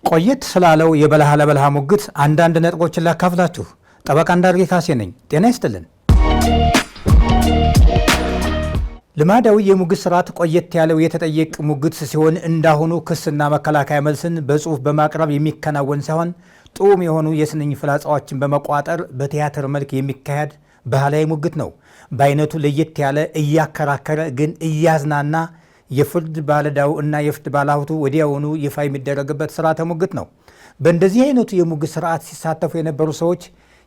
ቆየት ስላለው የበለሃ ለበለሃ ሙግት አንዳንድ ነጥቦችን ላካፍላችሁ። ጠበቃ እንዳርጌ ካሴ ነኝ። ጤና ይስጥልን። ልማዳዊ የሙግት ስርዓት ቆየት ያለው የተጠየቅ ሙግት ሲሆን እንዳሁኑ ክስና መከላከያ መልስን በጽሁፍ በማቅረብ የሚከናወን ሳይሆን ጡም የሆኑ የስንኝ ፍላጻዎችን በመቋጠር በቲያትር መልክ የሚካሄድ ባህላዊ ሙግት ነው። በአይነቱ ለየት ያለ እያከራከረ ግን እያዝናና የፍርድ ባለዳው እና የፍርድ ባለሀብቱ ወዲያውኑ ይፋ የሚደረግበት ስርዓተ ሙግት ነው። በእንደዚህ አይነቱ የሙግት ስርዓት ሲሳተፉ የነበሩ ሰዎች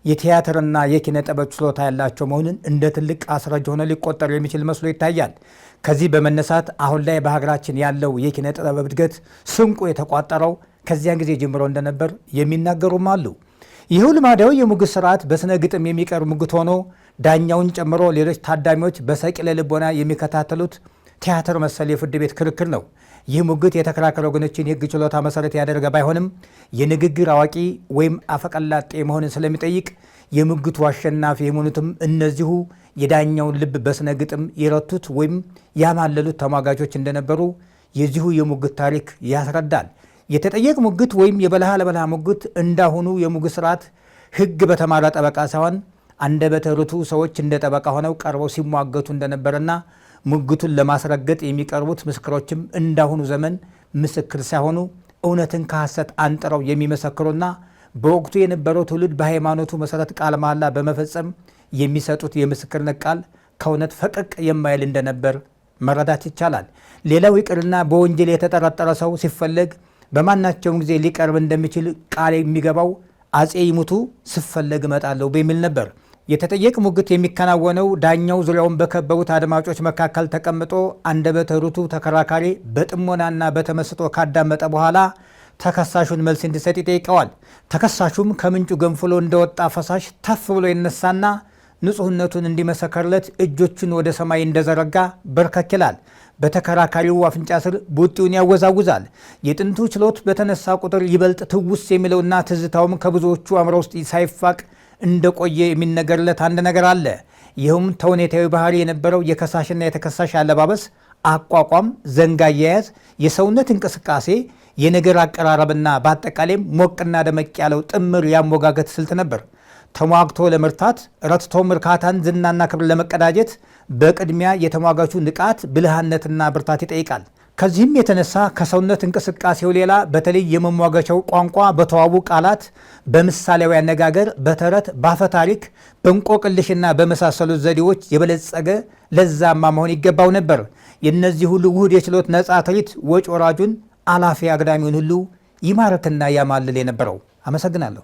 የቲያትርና የኪነ ጥበብ ችሎታ ያላቸው መሆኑን እንደ ትልቅ አስረጅ ሆነ ሊቆጠር የሚችል መስሎ ይታያል። ከዚህ በመነሳት አሁን ላይ በሀገራችን ያለው የኪነ ጥበብ እድገት ስንቁ የተቋጠረው ከዚያን ጊዜ ጀምሮ እንደነበር የሚናገሩም አሉ። ይህው ልማዳዊ የሙግት ስርዓት በስነ ግጥም የሚቀርብ ሙግት ሆኖ ዳኛውን ጨምሮ ሌሎች ታዳሚዎች በሰቂለ ልቦና የሚከታተሉት ቲያትር መሰል የፍርድ ቤት ክርክር ነው። ይህ ሙግት የተከራከረ ወገኖችን የህግ ችሎታ መሰረት ያደረገ ባይሆንም የንግግር አዋቂ ወይም አፈቀላጤ መሆንን ስለሚጠይቅ የሙግቱ አሸናፊ የሆኑትም እነዚሁ የዳኛውን ልብ በስነ ግጥም የረቱት ወይም ያማለሉት ተሟጋቾች እንደነበሩ የዚሁ የሙግት ታሪክ ያስረዳል። የተጠየቅ ሙግት ወይም የበለሃ ለበለሃ ሙግት እንዳሁኑ የሙግት ስርዓት ህግ በተማረ ጠበቃ ሳይሆን አንደበተ ርቱዕ ሰዎች እንደ ጠበቃ ሆነው ቀርበው ሲሟገቱ እንደነበረና ሙግቱን ለማስረገጥ የሚቀርቡት ምስክሮችም እንዳሁኑ ዘመን ምስክር ሳይሆኑ እውነትን ከሐሰት አንጥረው የሚመሰክሩና በወቅቱ የነበረው ትውልድ በሃይማኖቱ መሰረት ቃለ መሐላ በመፈጸም የሚሰጡት የምስክርነት ቃል ከእውነት ፈቀቅ የማይል እንደነበር መረዳት ይቻላል። ሌላው ይቅርና በወንጀል የተጠረጠረ ሰው ሲፈለግ በማናቸውም ጊዜ ሊቀርብ እንደሚችል ቃል የሚገባው አፄ ይሙቱ ስፈለግ እመጣለሁ በሚል ነበር። የተጠየቅ ሙግት የሚከናወነው ዳኛው ዙሪያውን በከበቡት አድማጮች መካከል ተቀምጦ አንደበተ ርቱዕ ተከራካሪ በጥሞናና በተመስጦ ካዳመጠ በኋላ ተከሳሹን መልስ እንዲሰጥ ይጠይቀዋል። ተከሳሹም ከምንጩ ገንፍሎ እንደወጣ ፈሳሽ ተፍ ብሎ ይነሳና ንጹህነቱን እንዲመሰከርለት እጆቹን ወደ ሰማይ እንደዘረጋ በርከክ ይላል። በተከራካሪው አፍንጫ ስር ቡጢውን ያወዛውዛል። የጥንቱ ችሎት በተነሳ ቁጥር ይበልጥ ትውስ የሚለውና ትዝታውም ከብዙዎቹ አእምሮ ውስጥ ሳይፋቅ እንደቆየ የሚነገርለት አንድ ነገር አለ። ይህም ተውኔታዊ ባህሪ የነበረው የከሳሽና የተከሳሽ አለባበስ፣ አቋቋም፣ ዘንግ አያያዝ፣ የሰውነት እንቅስቃሴ፣ የነገር አቀራረብና በአጠቃላይም ሞቅና ደመቅ ያለው ጥምር ያሞጋገት ስልት ነበር። ተሟግቶ ለመርታት ረትቶም እርካታን፣ ዝናና ክብር ለመቀዳጀት በቅድሚያ የተሟጋቹ ንቃት፣ ብልሃነትና ብርታት ይጠይቃል። ከዚህም የተነሳ ከሰውነት እንቅስቃሴው ሌላ በተለይ የመሟገቻው ቋንቋ በተዋቡ ቃላት፣ በምሳሌያዊ አነጋገር፣ በተረት፣ በአፈታሪክ፣ በእንቆቅልሽና በመሳሰሉት ዘዴዎች የበለጸገ ለዛማ መሆን ይገባው ነበር። የእነዚህ ሁሉ ውህድ የችሎት ነፃ ትርኢት ወጭ ወራጁን አላፊ አግዳሚውን ሁሉ ይማረክና ያማልል የነበረው። አመሰግናለሁ።